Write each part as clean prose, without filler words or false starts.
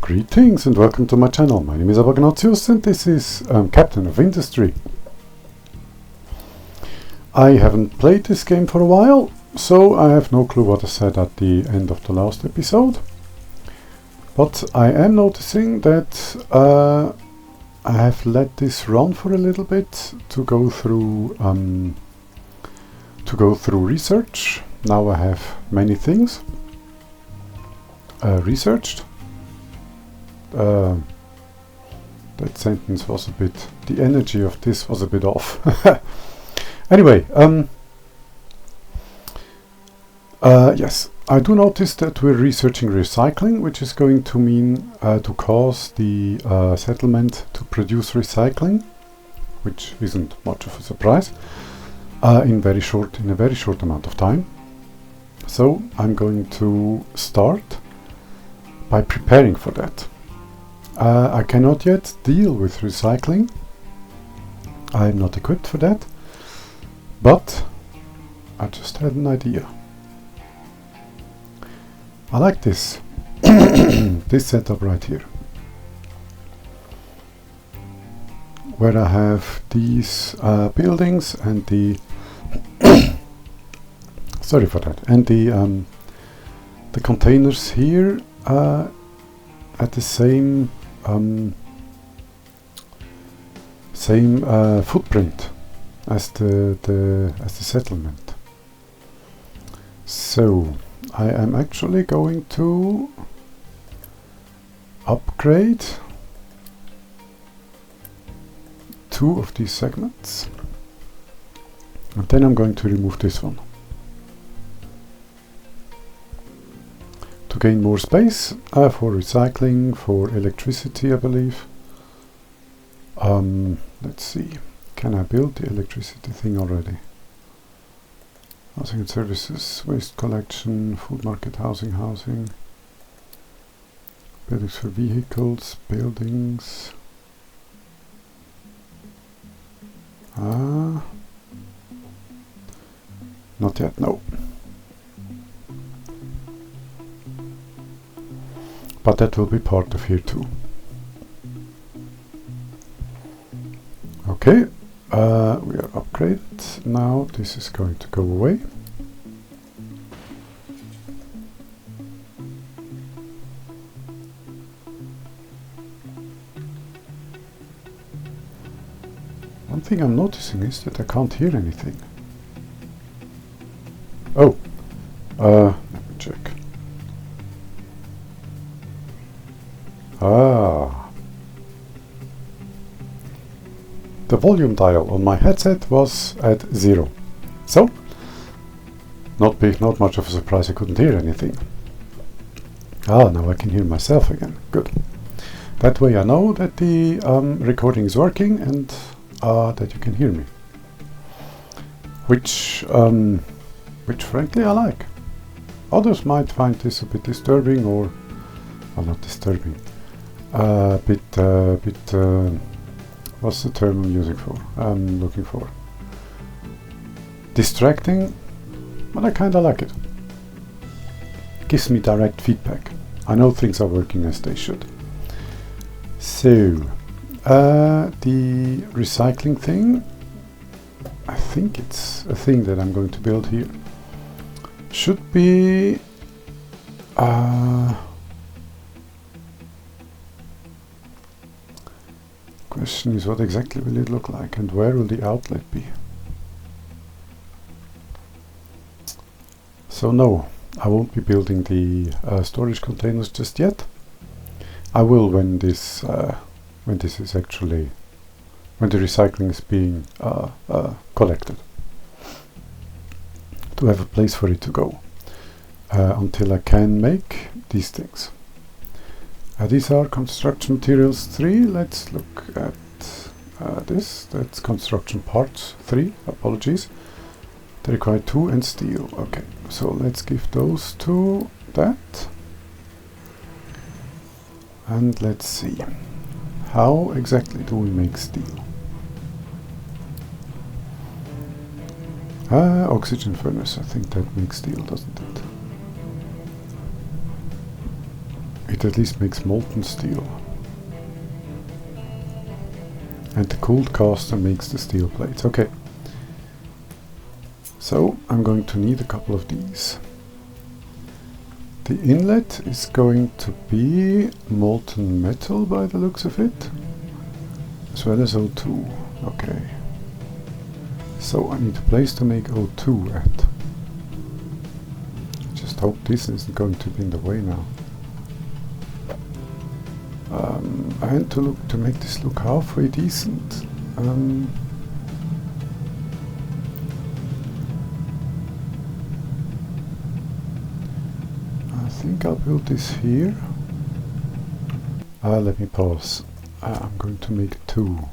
Greetings and welcome to my channel. My name is Abagnatius and this is Captain of Industry. I haven't played this game for a while, so I have no clue what I said at the end of the last episode. But I am noticing that I have let this run for a little bit to go through research. Now I have many things researched. That sentence was a bit, the energy of this was a bit off. Anyway, yes, I do notice that we're researching recycling, which is going to mean to cause the settlement to produce recycling, which isn't much of a surprise, in a very short amount of time. So I'm going to start by preparing for that. I cannot yet deal with recycling. I'm not equipped for that, but I just had an idea. I like this this setup right here, where I have these buildings and the sorry for that, and the containers here at the same footprint as the settlement. So I am actually going to upgrade 2 of these segments, and then I'm going to remove this one to gain more space for recycling, for electricity, I believe. Let's see, can I build the electricity thing already? Housing and services, waste collection, food market, housing, buildings for vehicles, buildings. Not yet, no. But that will be part of here too. Okay, we are upgraded. Now this is going to go away. One thing I'm noticing is that I can't hear anything. Oh, let me check. The volume dial on my headset was at 0. So, not much of a surprise I couldn't hear anything. Now I can hear myself again. Good. That way I know that the recording is working and that you can hear me. Which frankly I like. Others might find this a bit disturbing, or, well, not disturbing. What's the term I'm looking for? Distracting, but I kinda like it. Gives me direct feedback. I know things are working as they should. So, the recycling thing, I think it's a thing that I'm going to build here. Should be question is, what exactly will it look like and where will the outlet be? So no, I won't be building the storage containers just yet. I will when the recycling is being collected, to have a place for it to go until I can make these things. These are construction materials 3. Let's look at this. That's construction parts 3. Apologies. They require 2 and steel. Okay, so let's give those to that. And let's see. How exactly do we make steel? Oxygen furnace. I think that makes steel, doesn't it? It at least makes molten steel. And the cooled caster makes the steel plates. Okay. So I'm going to need a couple of these. The inlet is going to be molten metal by the looks of it, as well as O2. Okay. So I need a place to make O2 at. Just hope this isn't going to be in the way now. And to make this look halfway decent. I think I'll build this here. Let me pause. I'm going to make 2.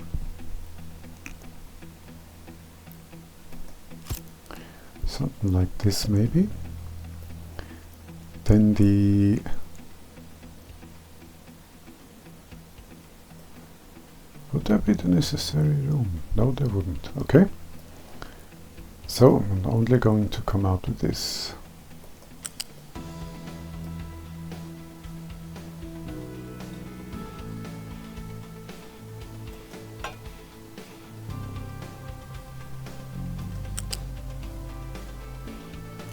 Something like this maybe. Then the would that be the necessary room? No, there wouldn't. Okay. So I'm only going to come out with this.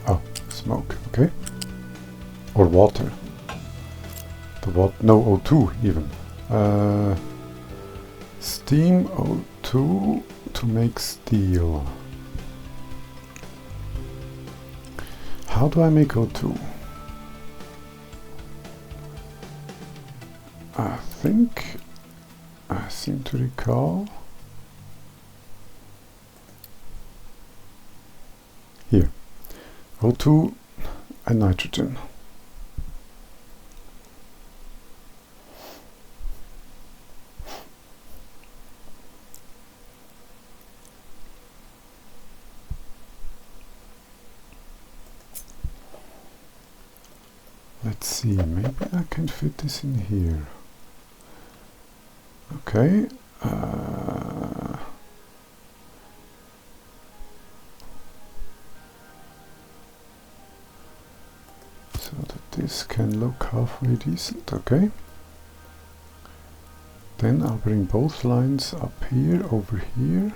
Oh, smoke. Okay. Or water. No, O2 even. Steam O2 to make steel. How do I make O2? I think I seem to recall here O2 and nitrogen. Let's see, maybe I can fit this in here. Okay. So that this can look halfway decent, okay. Then I'll bring both lines up here, over here.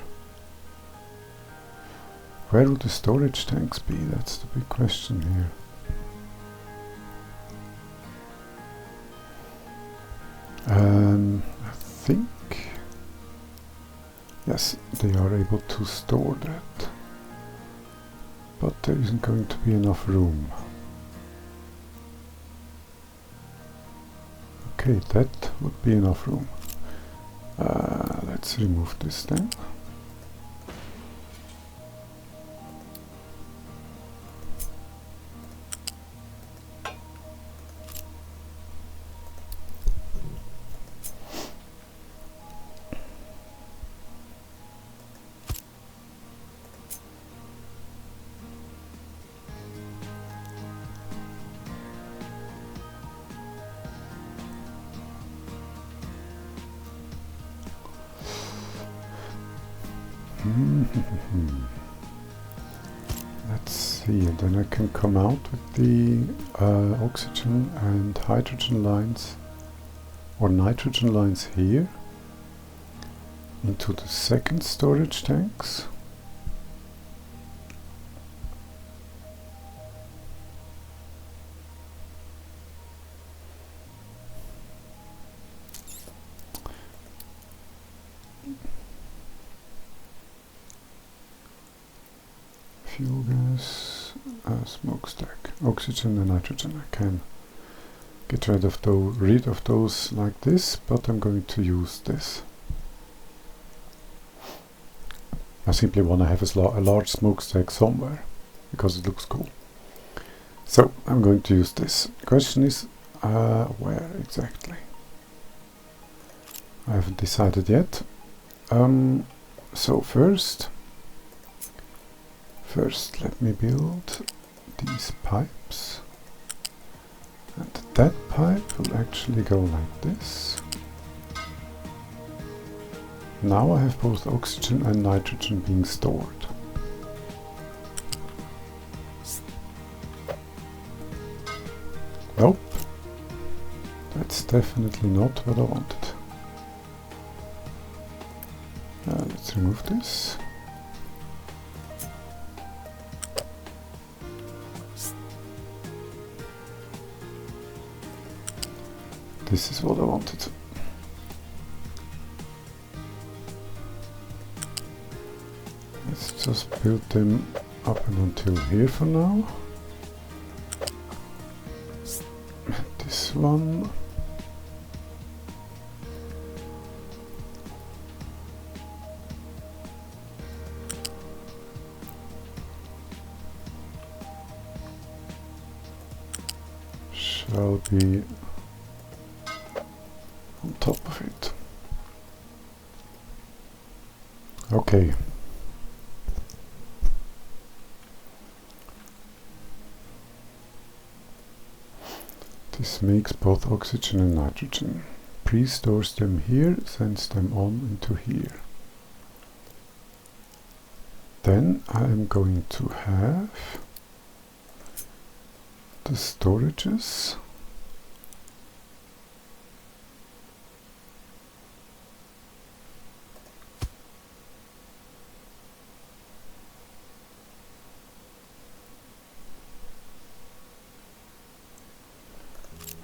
Where would the storage tanks be? That's the big question here. I think, yes, they are able to store that, but there isn't going to be enough room. Okay, that would be enough room. Let's remove this then. Let's see, and then I can come out with the oxygen and hydrogen lines, or nitrogen lines here, into the second storage tanks. Fuel gas, smokestack, oxygen and nitrogen. I can get rid of those like this, but I'm going to use this. I simply want to have a large smokestack somewhere because it looks cool. So I'm going to use this. Question is, where exactly? I haven't decided yet. So first let me build these pipes, and that pipe will actually go like this. Now I have both oxygen and nitrogen being stored. Nope, That's definitely not what I wanted. Let's remove this. This is what I wanted. Let's just build them up and until here for now. This one. Shall be on top of it. Okay. This makes both oxygen and nitrogen. Pre-stores them here, sends them on into here. Then I am going to have the storages.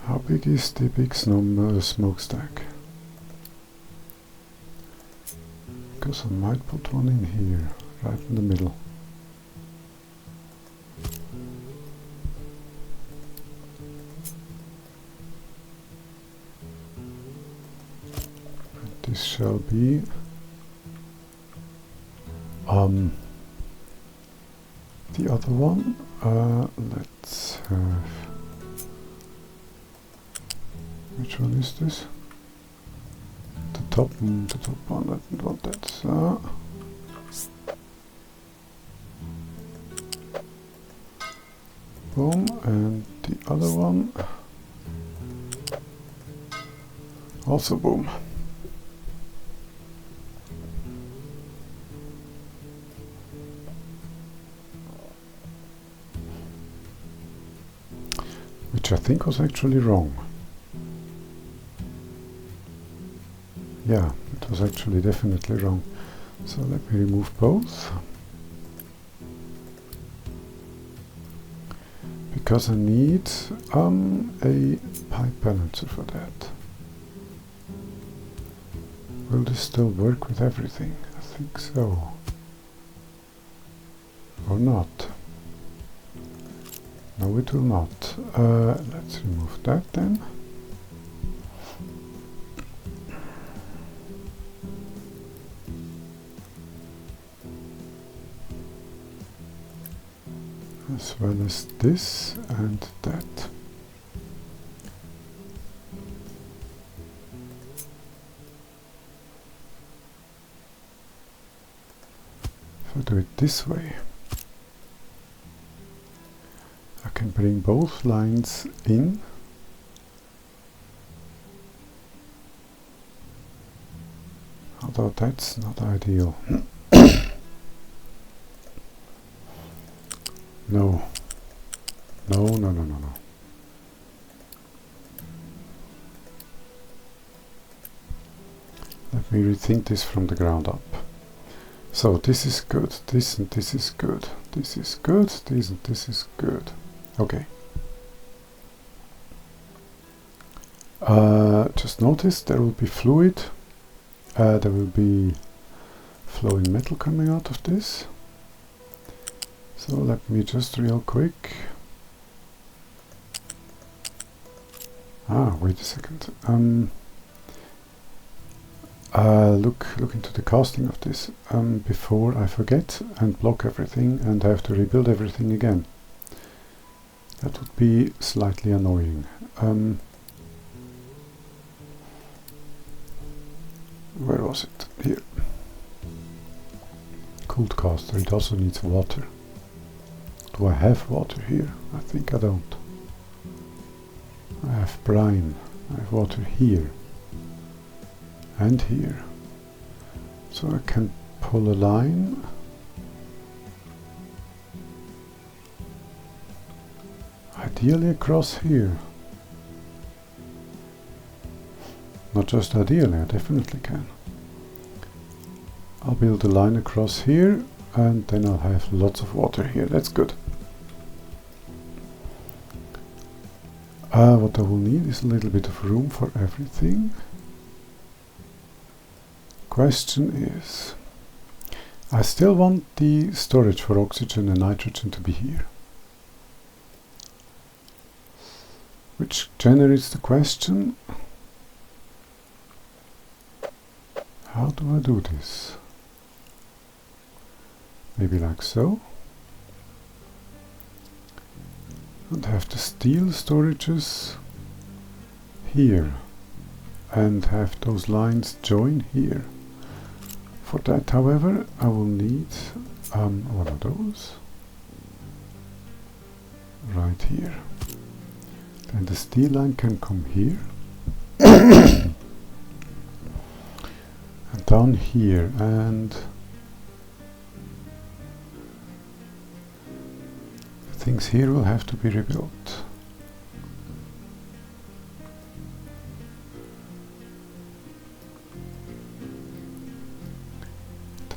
How big is the big smokestack? Because I might put one in here, right in the middle. And this shall be the other one. Let's have, which one is this? The top one, I didn't want that. So boom, and the other one also boom. Which I think was actually wrong. Yeah, it was actually definitely wrong. So let me remove both. Because I need a pipe balancer for that. Will this still work with everything? I think so. Or not? No, it will not. Let's remove that then. As well as this and that. If I do it this way, I can bring both lines in. Although that's not ideal. No. No. Let me rethink this from the ground up. So this is good, this and this is good, this is good, this and this is good. Okay. Just notice there will be fluid, there will be flowing metal coming out of this. So let me just real quick. Wait a second. Look into the casting of this before I forget and block everything and I have to rebuild everything again. That would be slightly annoying. Where was it? Here. Cooled caster. It also needs water. Do I have water here? I think I don't. I have brine. I have water here. And here. So I can pull a line. Ideally across here. Not just ideally, I definitely can. I'll build a line across here, and then I'll have lots of water here. That's good. What I will need is a little bit of room for everything. Question is, I still want the storage for oxygen and nitrogen to be here. Which generates the question, how do I do this? Maybe like so. And have the steel storages here. And have those lines join here. For that, however, I will need one of those right here. Then the steel line can come here and down here, and things here will have to be rebuilt.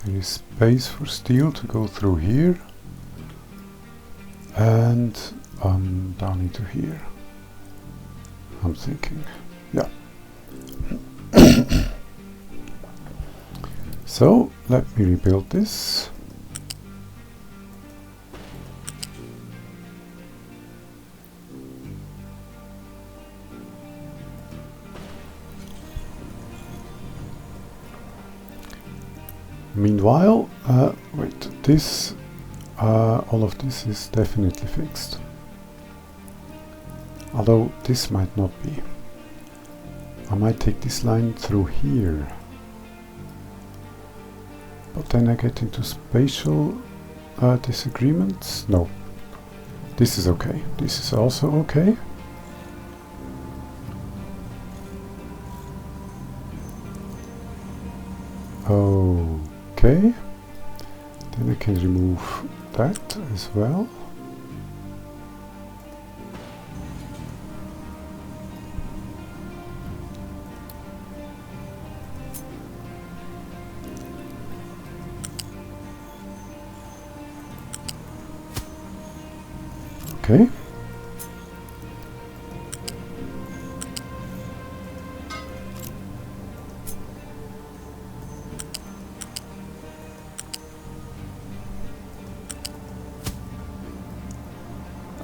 There is space for steel to go through here and down into here. I'm thinking, yeah. So let me rebuild this. Meanwhile, wait, this, all of this is definitely fixed. Although this might not be. I might take this line through here. But then I get into spatial disagreements. No, this is okay. This is also okay. Okay. Then I can remove that as well. Okay.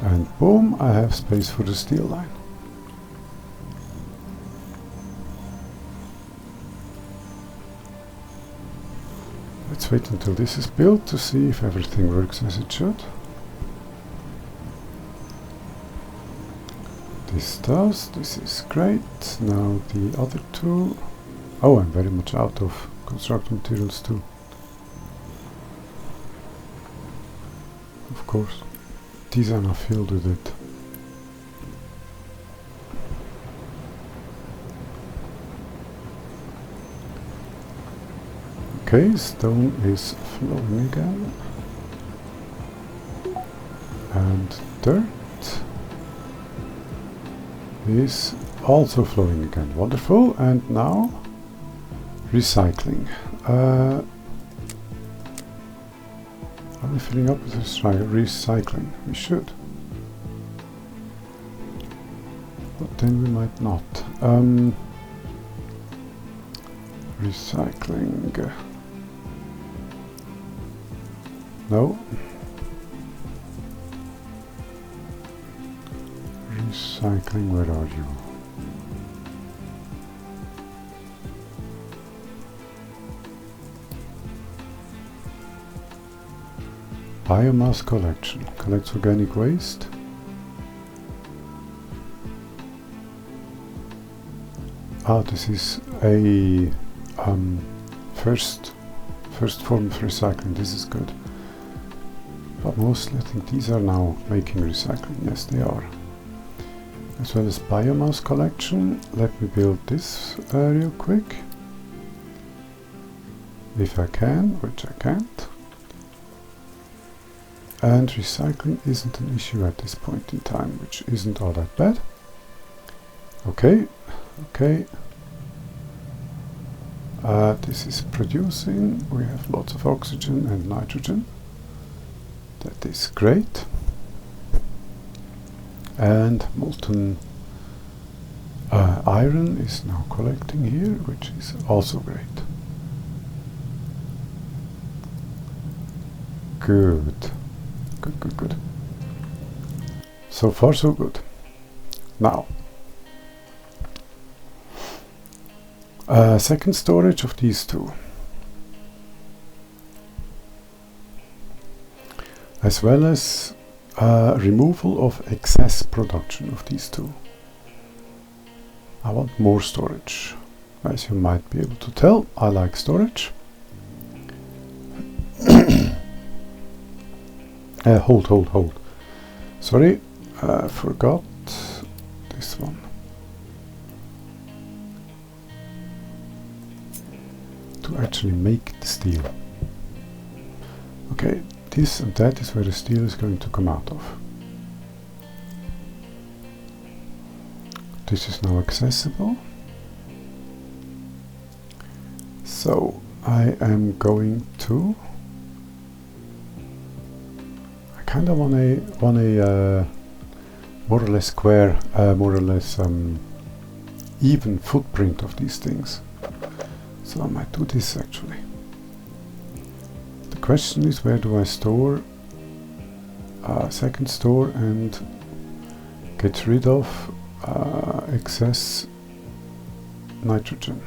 And boom, I have space for the steel line. Let's wait until this is built to see if everything works as it should. This does, this is great. Now the other two. Oh, I'm very much out of construction materials too. Of course, these are not filled with it. Okay, stone is flowing again. And dirt is also flowing again. Wonderful. And now recycling. Are we filling up with recycling? We should. But then we might not. Recycling. No. Recycling, where are you? Biomass collection. Collects organic waste. Ah, this is a first form of recycling. This is good. But mostly I think these are now making recycling. Yes, they are. As well as biomass collection. Let me build this real quick. If I can, which I can't. And recycling isn't an issue at this point in time, which isn't all that bad. Okay, okay. This is producing. We have lots of oxygen and nitrogen. That is great. And molten iron is now collecting here, which is also great. Good. Good, good, good. So far so good. Now, second storage of these two. As well as removal of excess production of these two. I want more storage. As you might be able to tell, I like storage. Hold. Sorry, I forgot this one. To actually make the steel. Okay, this and that is where the steel is going to come out of. This is now accessible. So I am going to. I kind of want a more or less square, more or less even footprint of these things. So I might do this actually. The question is, where do I store second store and get rid of excess nitrogen,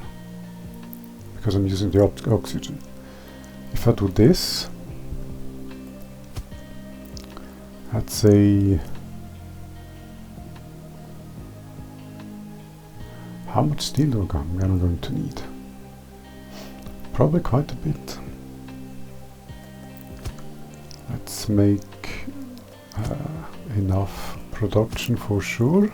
because I'm using the oxygen. If I do this, I'd say, how much steel am I going to need? Probably quite a bit. Let's make enough production for sure.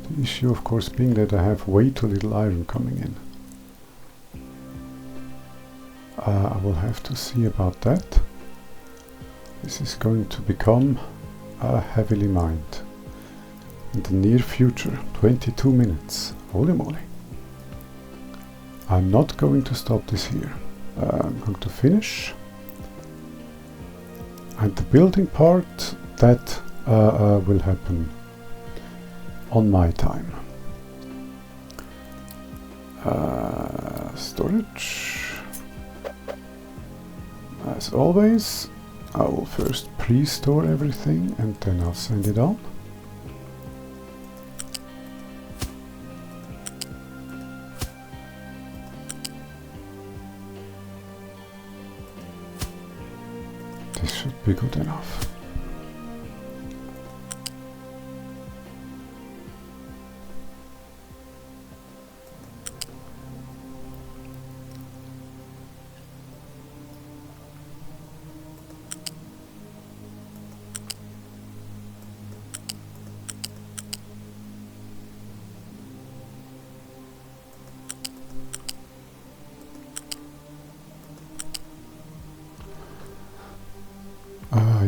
The issue, of course, being that I have way too little iron coming in. I will have to see about that. This is going to become heavily mined in the near future. 22 minutes. Holy moly. I'm not going to stop this here. I'm going to finish. And the building part, that will happen on my time. Storage. As always, I will first pre-store everything and then I'll send it on. This should be good enough.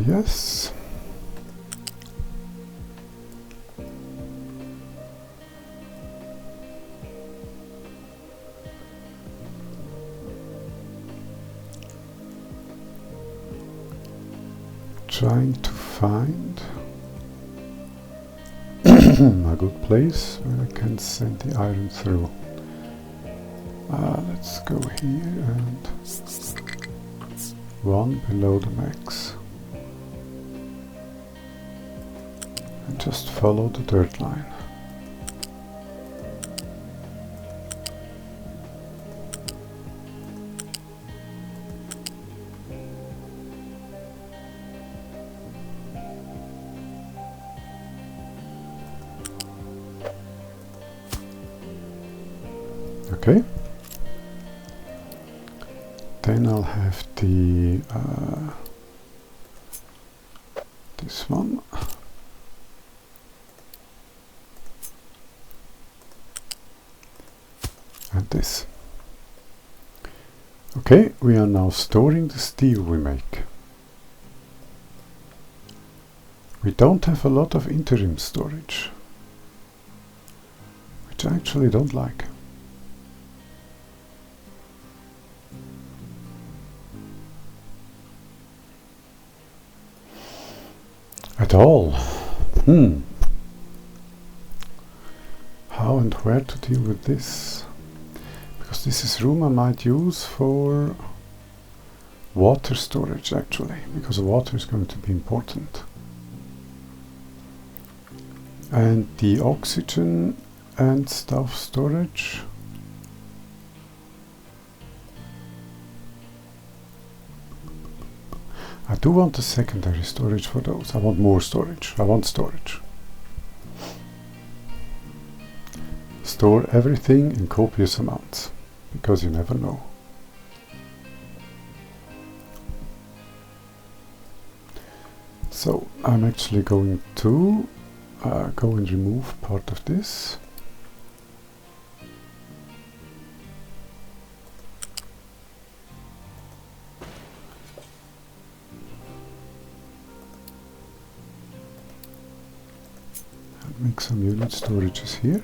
Yes. Trying to find a good place where I can send the iron through. Let's go here and one below the max. And just follow the dirt line. Okay. Then I'll have the this one. And this. Okay, we are now storing the steel we make. We don't have a lot of interim storage, which I actually don't like. At all. How and where to deal with this? Because this is room I might use for water storage actually, because water is going to be important. And the oxygen and stuff storage. I do want a secondary storage for those. I want more storage. I want storage. Store everything in copious amounts, because you never know. So I'm actually going to go and remove part of this. And make some unit storages here.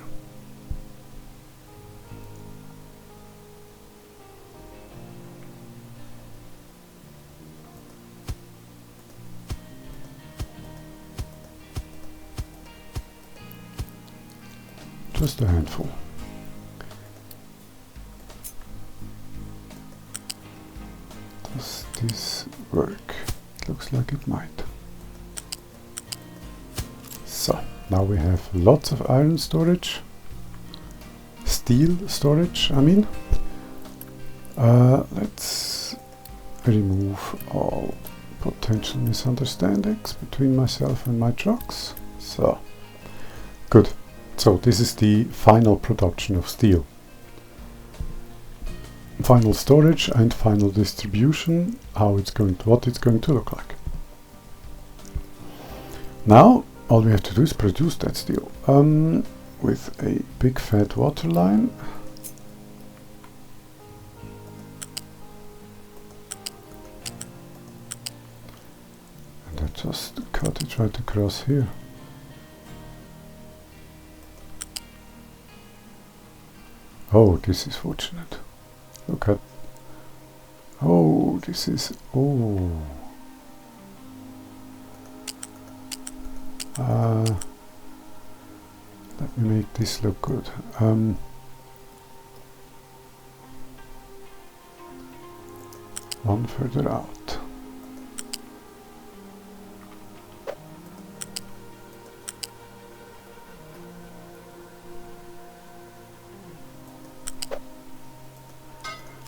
Just a handful. Does this work? Looks like it might. So, now we have lots of iron storage. Steel storage, I mean. Let's remove all potential misunderstandings between myself and my trucks. So, good. So this is the final production of steel. Final storage and final distribution, what it's going to look like. Now all we have to do is produce that steel with a big fat water line. And I just cut it right across here. Oh, this is fortunate. Look at... Oh, this is... Oh. Let me make this look good. One further out.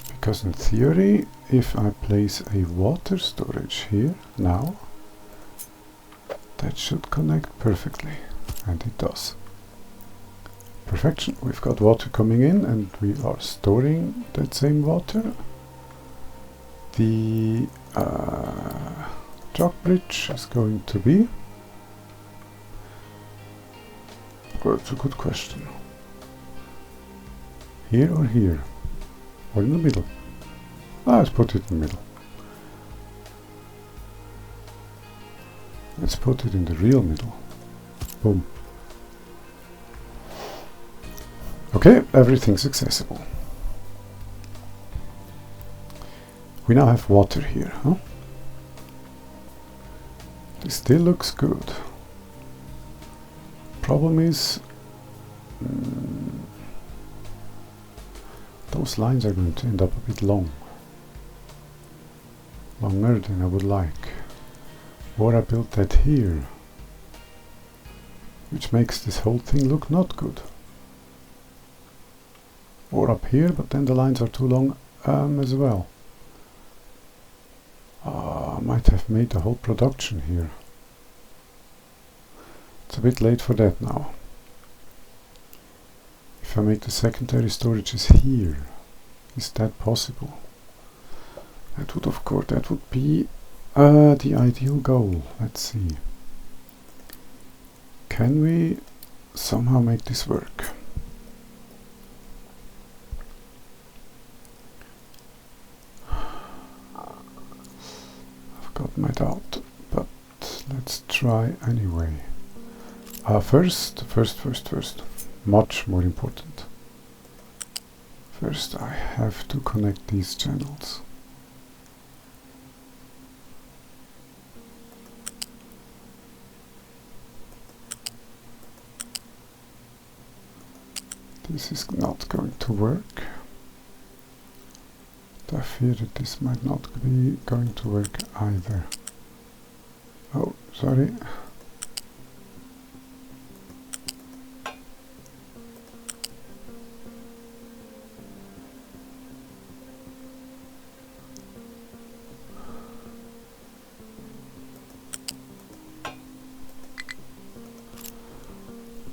Because in theory, if I place a water storage here now, that should connect perfectly, and it does. Perfection. We've got water coming in and we are storing that same water. The truck bridge is going to be... Well, it's a good question. Here or here? Or in the middle? Let's put it in the middle. Let's put it in the real middle. Boom. Okay, everything's accessible. We now have water here, huh? This still looks good. Problem is... those lines are going to end up a bit long. Longer than I would like. Or I built that here. Which makes this whole thing look not good. Or up here, but then the lines are too long as well. I might have made the whole production here. It's a bit late for that now. If I make the secondary storages here, is that possible? That would, of course, that would be the ideal goal. Let's see. Can we somehow make this work? I've got my doubt, but let's try anyway. First. much more important. First I have to connect these channels. This is not going to work. I fear that this might not be going to work either. Oh, sorry.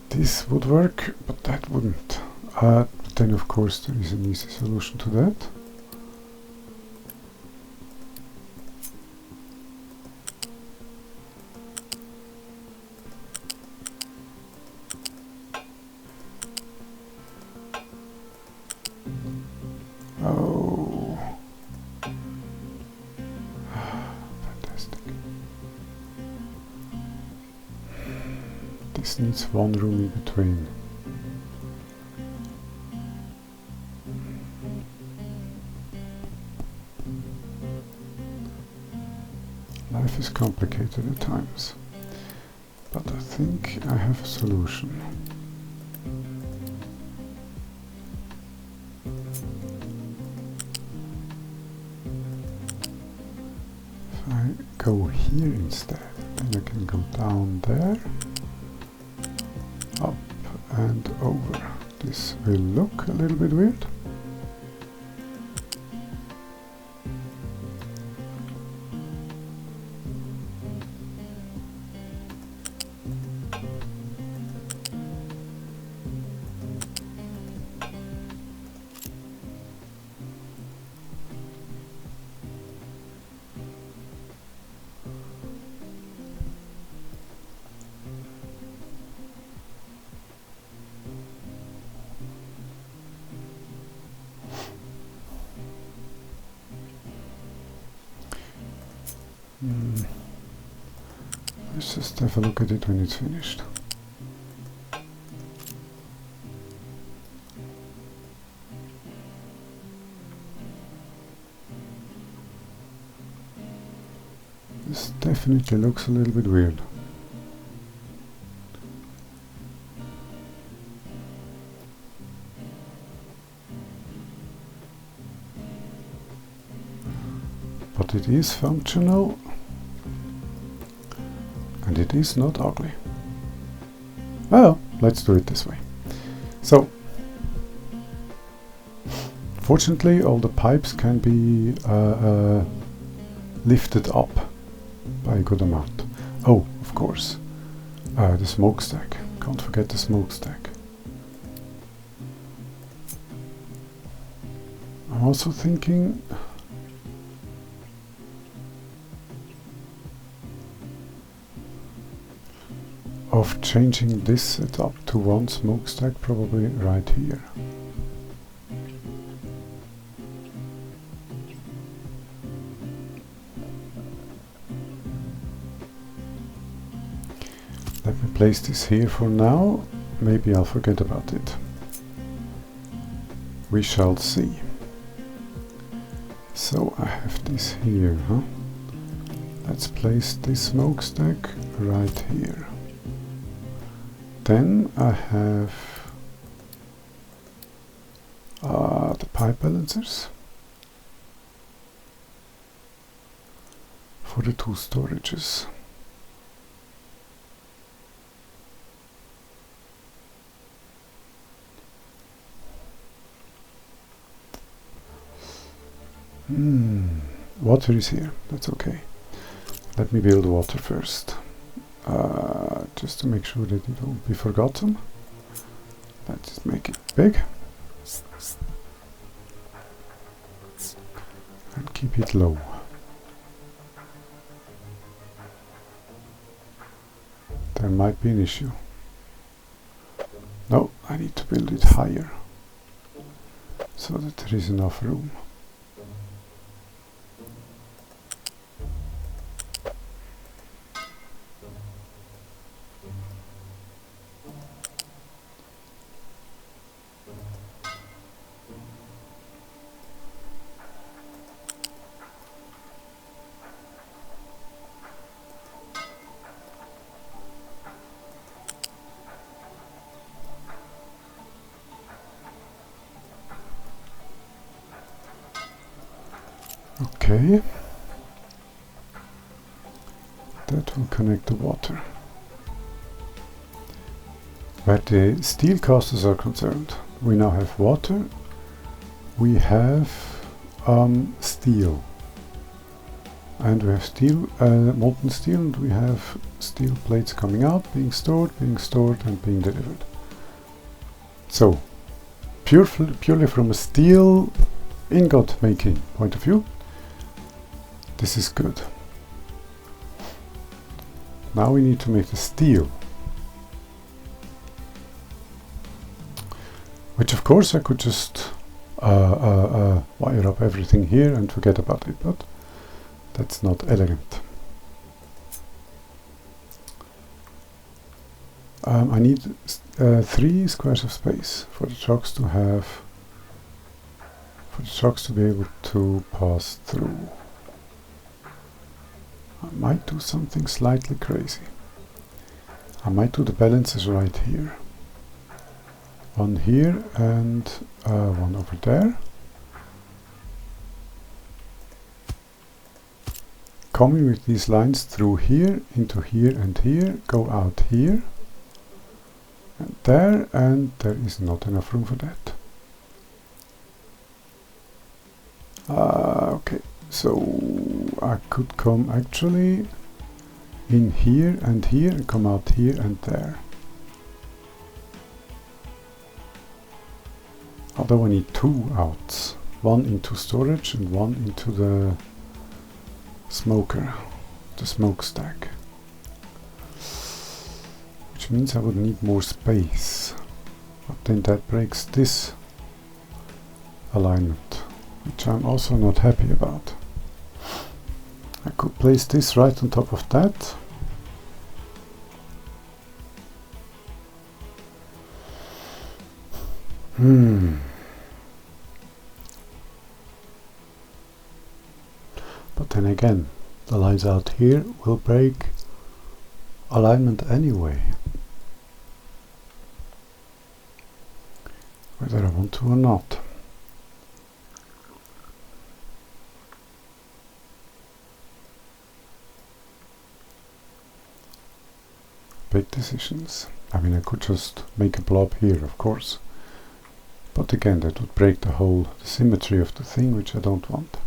This would work, but that wouldn't. But then of course there is an easy solution to that. Oh, fantastic. This needs one room in between. Life is complicated at times, but I think I have a solution. If I go here instead, then I can go down there, up and over. This will look a little bit weird. Let's just have a look at it when it's finished. This definitely looks a little bit weird. But it is functional. And it is not ugly. Well, let's do it this way. So, fortunately all the pipes can be lifted up by a good amount. Oh, of course, the smokestack. Can't forget the smokestack. I'm also thinking of changing this setup to one smokestack, probably right here. Let me place this here for now. Maybe I'll forget about it. We shall see. So I have this here, huh? Let's place this smokestack right here. Then I have the pipe balancers for the two storages. Water is here, that's okay. Let me build water first. Just to make sure that it won't be forgotten. Let's make it big. And keep it low. There might be an issue. No, I need to build it higher, so that there is enough room. Okay. That will connect the water. Where the steel casters are concerned, we now have water, we have steel, and we have steel, molten steel, and we have steel plates coming out, being stored, and being delivered. So, purely from a steel ingot making point of view, this is good. Now we need to make the steel, which of course I could just wire up everything here and forget about it, but that's not elegant. I need 3 squares of space for the trucks to have, for the trucks to be able to pass through. I might do something slightly crazy. I might do the balances right here. One here and one over there. Coming with these lines through here, into here and here, go out here. And there is not enough room for that. Okay, so I could come actually in here and come out here and there. Although I need 2 outs, one into storage and one into the smoker, the smokestack. Which means I would need more space. But then that breaks this alignment, which I'm also not happy about. I could place this right on top of that. But then again, the lines out here will break alignment anyway, whether I want to or not. Big decisions. I mean, I could just make a blob here, of course, but again that would break the whole symmetry of the thing, which I don't want.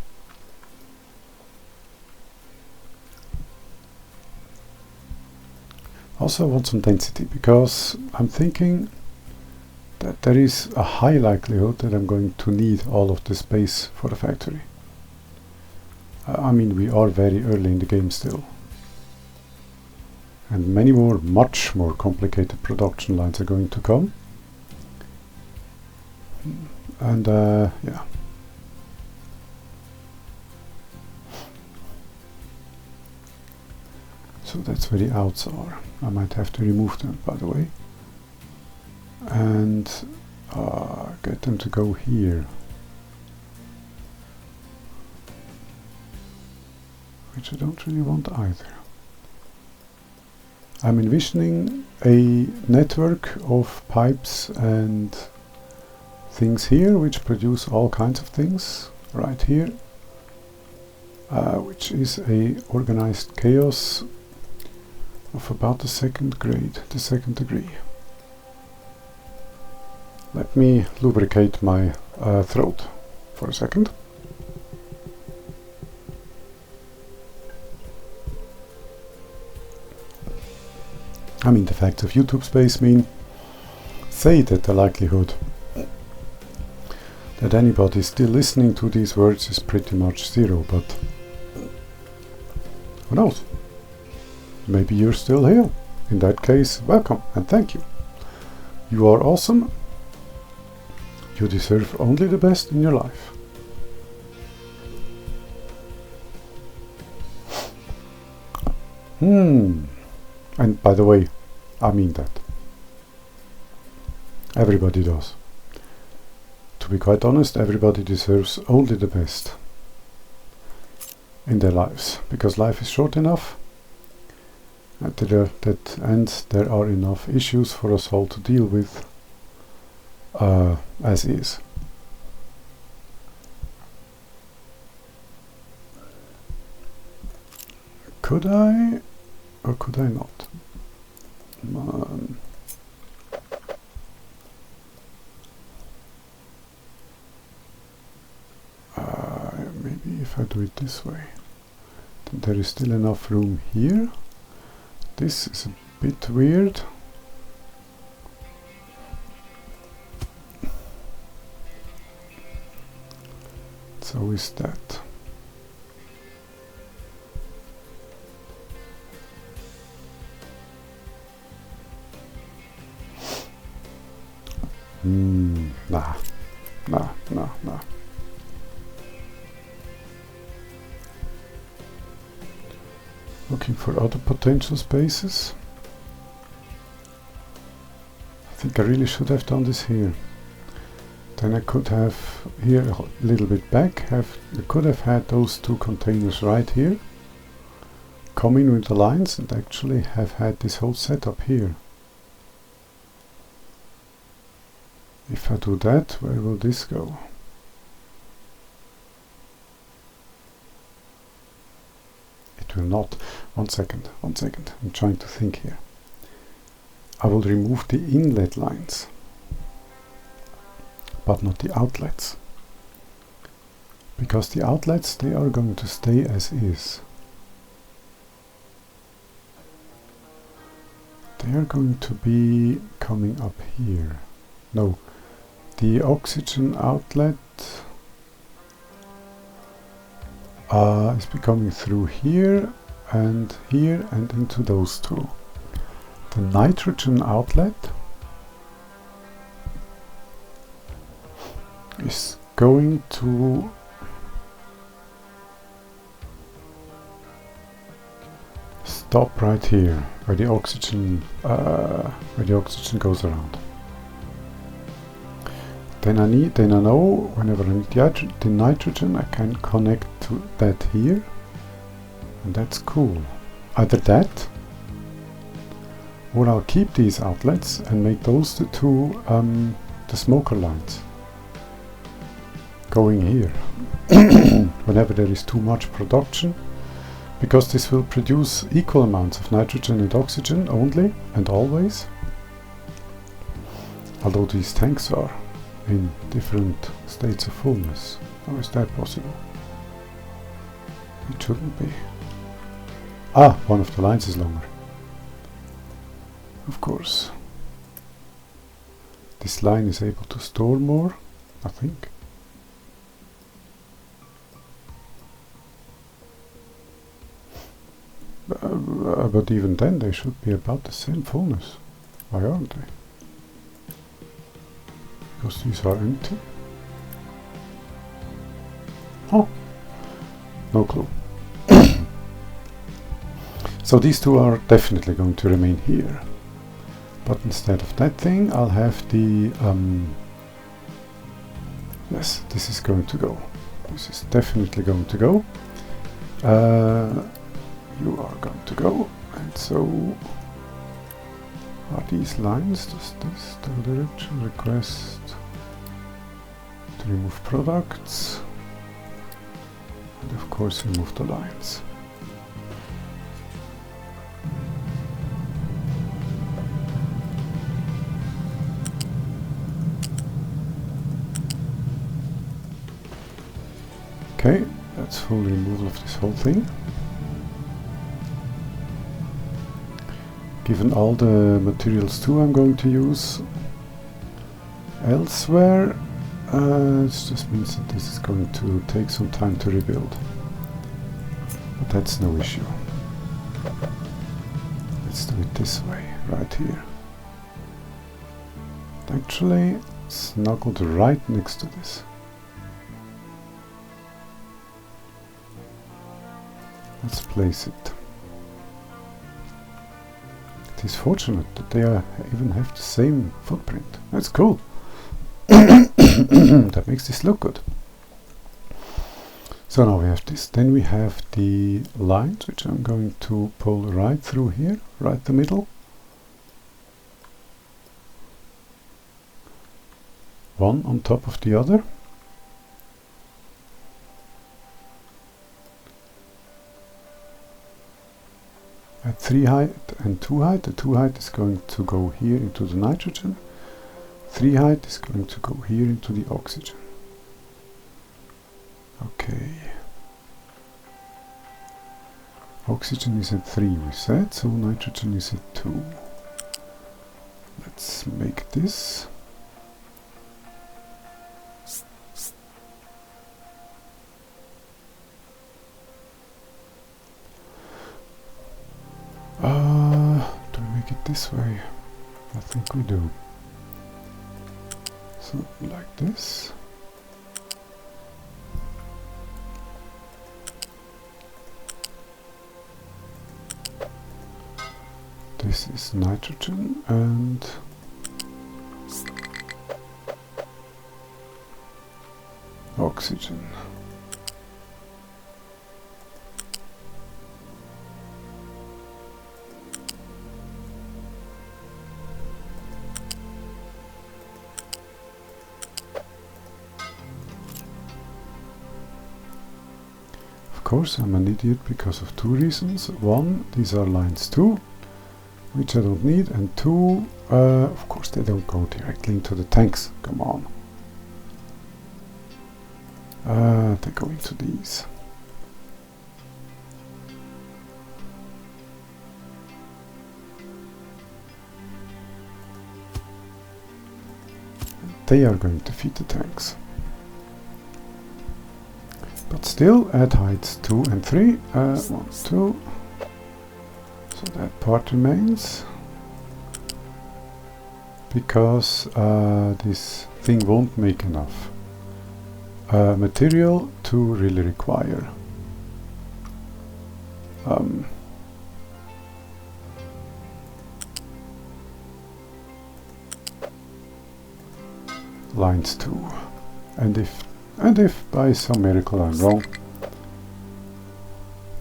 Also I want some density, because I'm thinking that there is a high likelihood that I'm going to need all of the space for the factory. I mean, we are very early in the game still. And many more, much more complicated production lines are going to come. And yeah. So that's where the outs are. I might have to remove them, by the way. And get them to go here. Which I don't really want either. I'm envisioning a network of pipes and things here which produce all kinds of things right here, which is a organized chaos of about the second degree. Let me lubricate my throat for a second. I mean, the facts of YouTube space say that the likelihood that anybody is still listening to these words is pretty much 0, but who knows? Maybe you're still here. In that case, welcome and thank you. You are awesome. You deserve only the best in your life. And by the way, I mean that. Everybody does. To be quite honest, everybody deserves only the best in their lives, because life is short enough and there are enough issues for us all to deal with as is. Could I or could I not? Maybe if I do it this way, then there is still enough room here. This is a bit weird. So is that. Nah. Looking for other potential spaces. I think I really should have done this here. Then I could have here a little bit back, I could have had those two containers right here, come in with the lines and actually have had this whole setup here. If I do that, where will this go? It will not. One second, I'm trying to think here. I will remove the inlet lines, but not the outlets. Because the outlets, they are going to stay as is. They are going to be coming up here. No, the oxygen outlet is becoming through here and into those two. The nitrogen outlet is going to stop right here where the oxygen goes around. Then I know whenever I need the nitrogen, I can connect to that here, and that's cool. Either that, or I'll keep these outlets and make those the two the smoker lines going here whenever there is too much production, because this will produce equal amounts of nitrogen and oxygen only and always, although these tanks are in different states of fullness. How is that possible? It shouldn't be. Ah, one of the lines is longer. Of course. This line is able to store more, I think. But even then they should be about the same fullness. Why aren't they? Because these are empty. Oh, no clue. So these two are definitely going to remain here. But instead of that thing, I'll have the... yes, this is going to go. This is definitely going to go. You are going to go. And so... are these lines? Does this direction request to remove products? And of course remove the lines. Okay, that's full removal of this whole thing. Given all the materials too I'm going to use elsewhere, it just means that this is going to take some time to rebuild. But that's no issue. Let's do it this way, right here. Actually, snuggled right next to this. Let's place it. It is fortunate that they even have the same footprint. That's cool. That makes this look good. So now we have this. Then we have the lines, which I'm going to pull right through here, right the middle. One on top of the other. at 3 height and 2 height. The 2 height is going to go here into the nitrogen. 3 height is going to go here into the oxygen. Okay. Oxygen is at 3, we said, so nitrogen is at 2. Let's make this. Do we make it this way? I think we do. So, like this. This is nitrogen and oxygen. Of course, I'm an idiot because of two reasons. One, these are lines 2, which I don't need, and 2, of course they don't go directly into the tanks. Come on. They go into these. They are going to feed the tanks. But still, at heights 2 and 3, 1, 2. So that part remains. Because this thing won't make enough material to really require lines 2. And if by some miracle I'm wrong,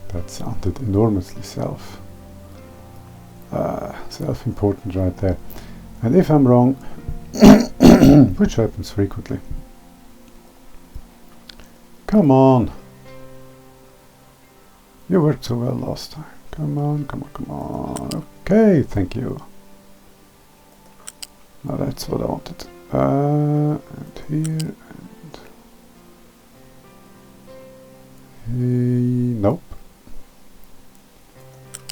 that sounded enormously self-important right there. And if I'm wrong, which happens frequently, come on, you worked so well last time. Come on, come on, come on. Okay, thank you. Now that's what I wanted. And here, and nope.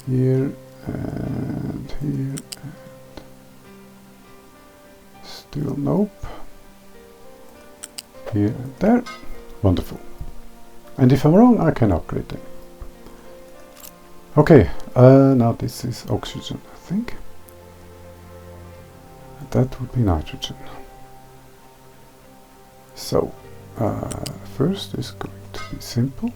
Here and here. Still nope. Here and there. Wonderful. And if I'm wrong, I can upgrade them. Okay, now this is oxygen, I think. And that would be nitrogen. So, first is going to be simple.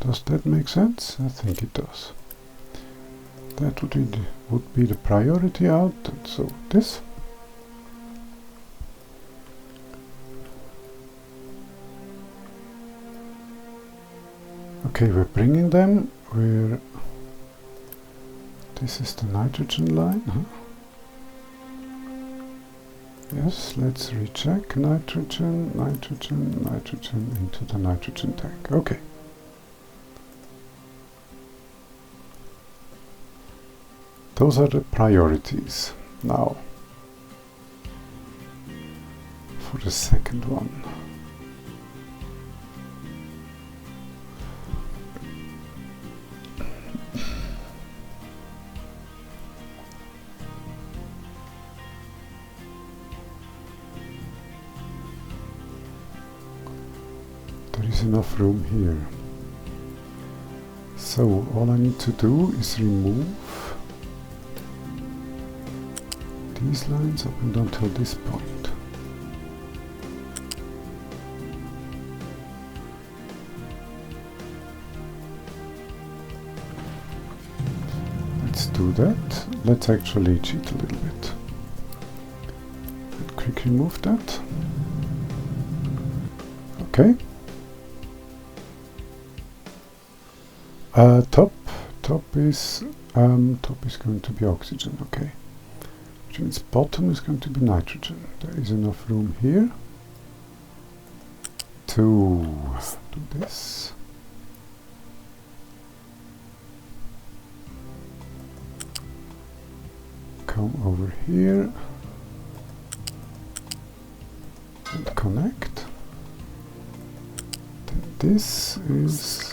Does that make sense? I think it does. That would be the priority out, and so this. Okay, we're bringing them. This is the nitrogen line. Huh? Yes, let's recheck nitrogen, nitrogen, nitrogen into the nitrogen tank. Okay. Those are the priorities. Now, for the second one. There is enough room here. So, all I need to do is remove these lines up and until this point. do that, let's actually cheat a little bit. Quick remove that. Okay. Top is going to be oxygen. Okay. Which means bottom is going to be nitrogen. There is enough room here to do this. Come over here and connect. Then this is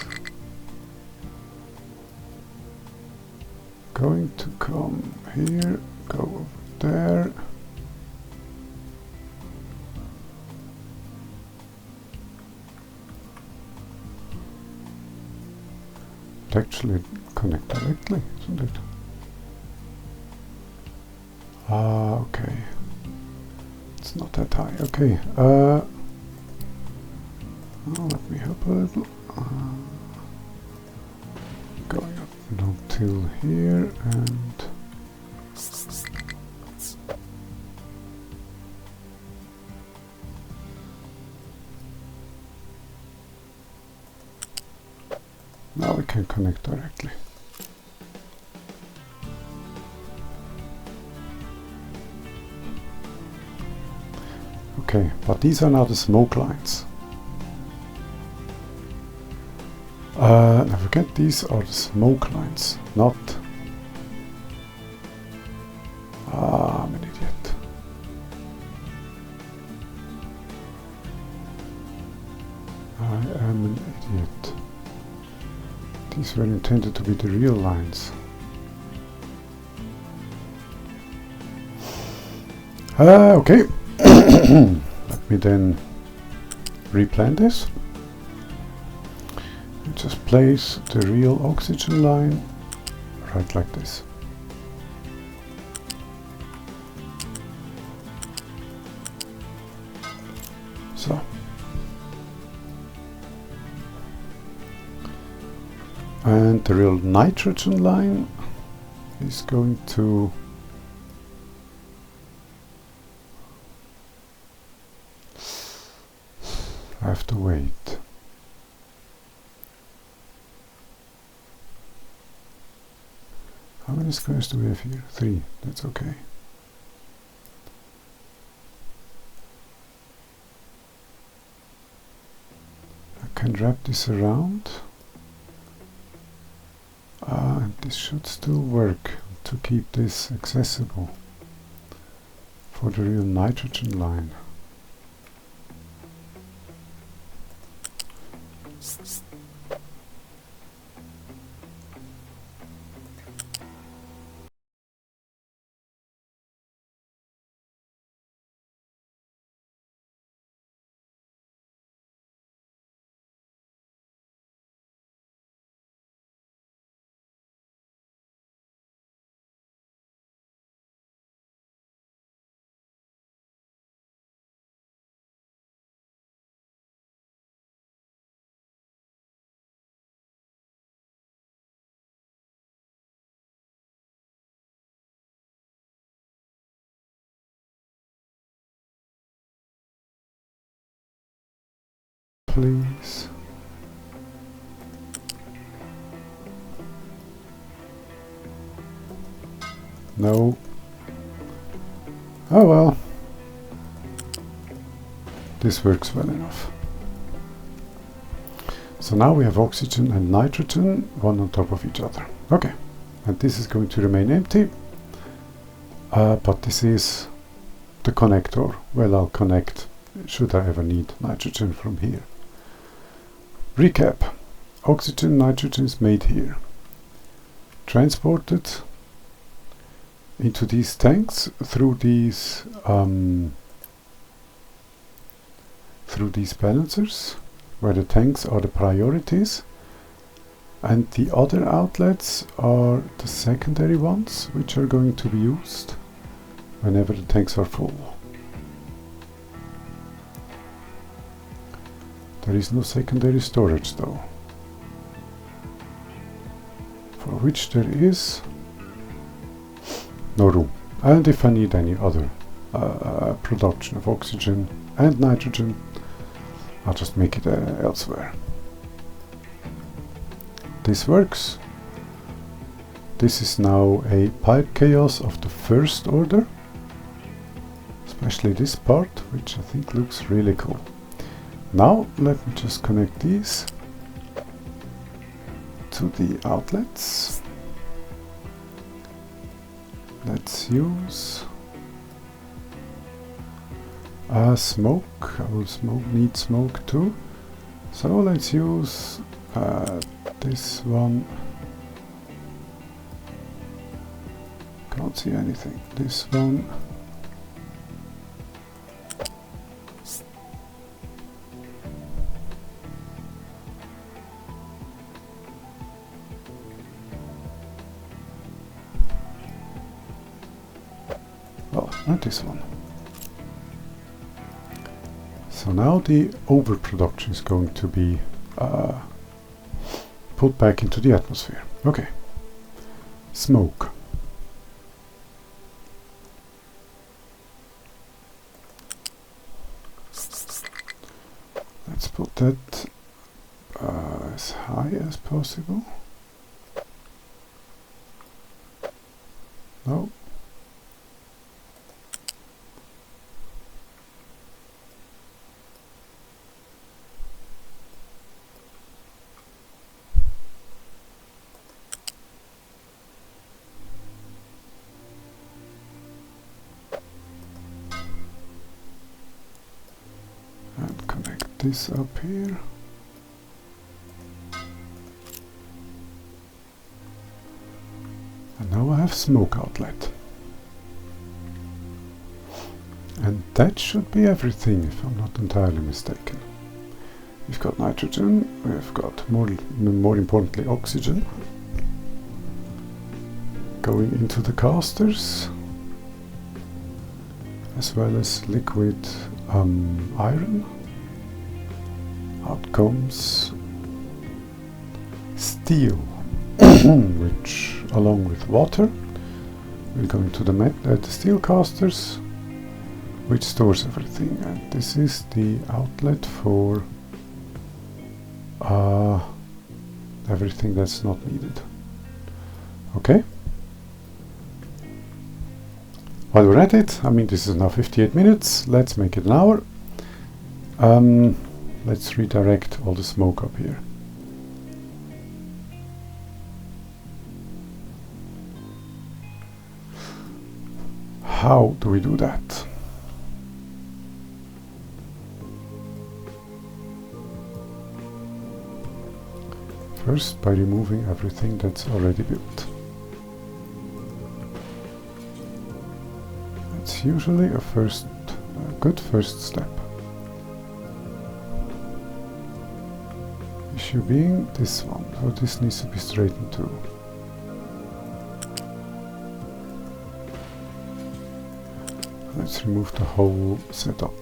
going to come here, go over there. It actually connect directly, isn't it? Okay. It's not that high. Okay. Let me help a little. Going up until here and now we can connect directly. Okay, but these are now the smoke lines. Now forget, these are the smoke lines, not... I'm an idiot. I am an idiot. These were intended to be the real lines. Okay. Let me then replan this. And just place the real oxygen line right like this. So. And the real nitrogen line is going to have to wait. How many squares do we have here? 3. That's okay. I can wrap this around. And this should still work to keep this accessible for the real nitrogen line. Please. No. Oh well. This works well enough. So now we have oxygen and nitrogen, one on top of each other. Okay. And this is going to remain empty. But this is the connector. Well, I'll connect, should I ever need nitrogen from here. Recap. Oxygen, nitrogen is made here. Transported into these tanks through these balancers, where the tanks are the priorities, and the other outlets are the secondary ones, which are going to be used whenever the tanks are full. There is no secondary storage though. For which there is no room. And if I need any other production of oxygen and nitrogen, I'll just make it elsewhere. This works. This is now a pipe chaos of the first order, especially this part, which I think looks really cool. Now let me just connect these to the outlets. Let's use smoke. I will need smoke too. So let's use this one. Can't see anything. This one. Well, not this one. So now the overproduction is going to be put back into the atmosphere. Okay. Smoke. Let's put that as high as possible. No. And connect this up here. And now I have smoke outlet. And that should be everything, if I'm not entirely mistaken. We've got nitrogen, we've got more importantly oxygen going into the casters, as well as liquid iron. Out comes steel, which along with water will go into the steel casters, which stores everything. And this is the outlet for everything that's not needed. Okay. While we're at it, I mean, this is now 58 minutes. Let's make it an hour. Let's redirect all the smoke up here. How do we do that? First, by removing everything that's already built. That's usually a good first step. Issue being this one. Oh, this needs to be straightened too. Let's remove the whole setup.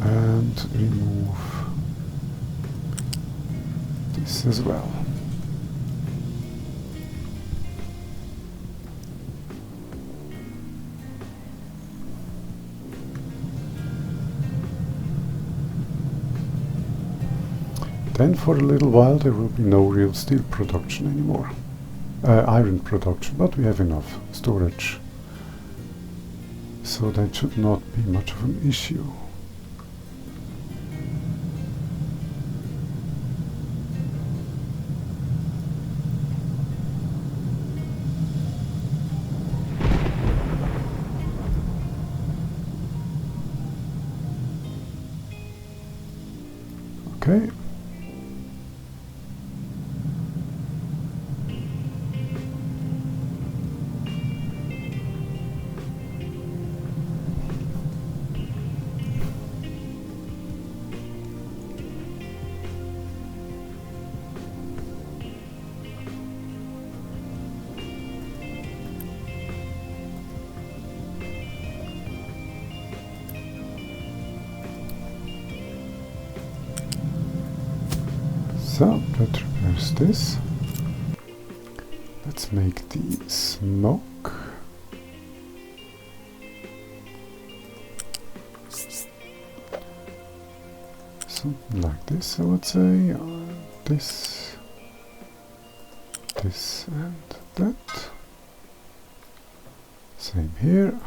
And remove this as well. Then for a little while there will be no real steel production anymore. Iron production, but we have enough storage. So that should not be much of an issue. Okay. So that repairs this. Let's make the smoke. Something like this, I would say. This, this and that. Same here.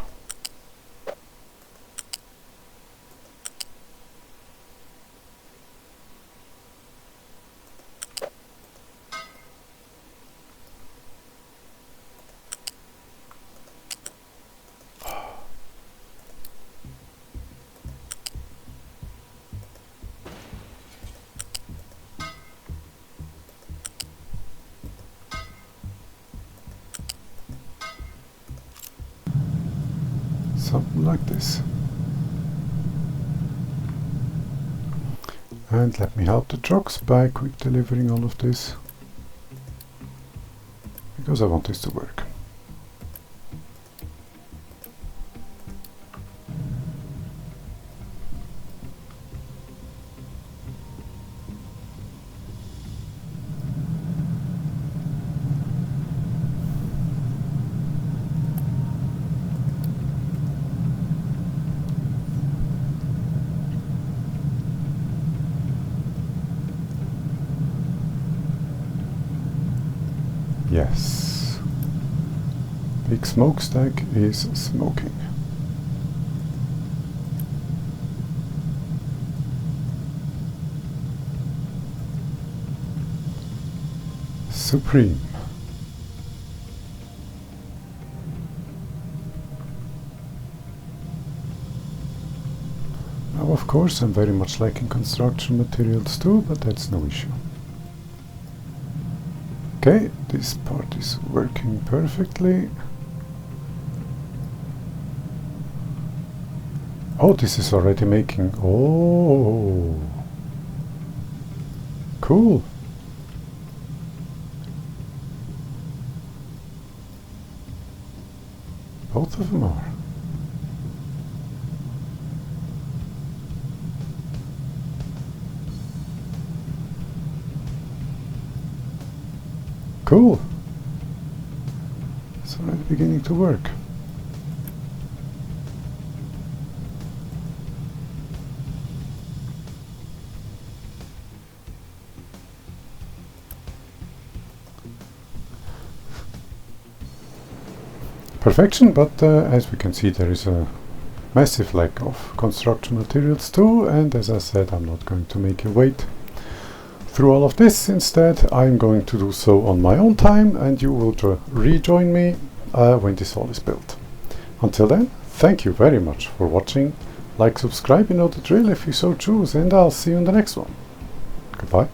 Something like this. And let me help the trucks by quick delivering all of this, because I want this to work. Yes, big smokestack is smoking. Supreme. Now, of course, I'm very much lacking construction materials too, but that's no issue. Okay, this part is working perfectly. Oh, this is already making... Oh! Cool! Both of them are. Cool! It's already beginning to work. Perfection, but as we can see, there is a massive lack of construction materials too, and as I said, I'm not going to make you wait through all of this. Instead, I'm going to do so on my own time, and you will rejoin me when this all is built. Until then, thank you very much for watching. Like, subscribe, you know the drill if you so choose, and I'll see you in the next one. Goodbye.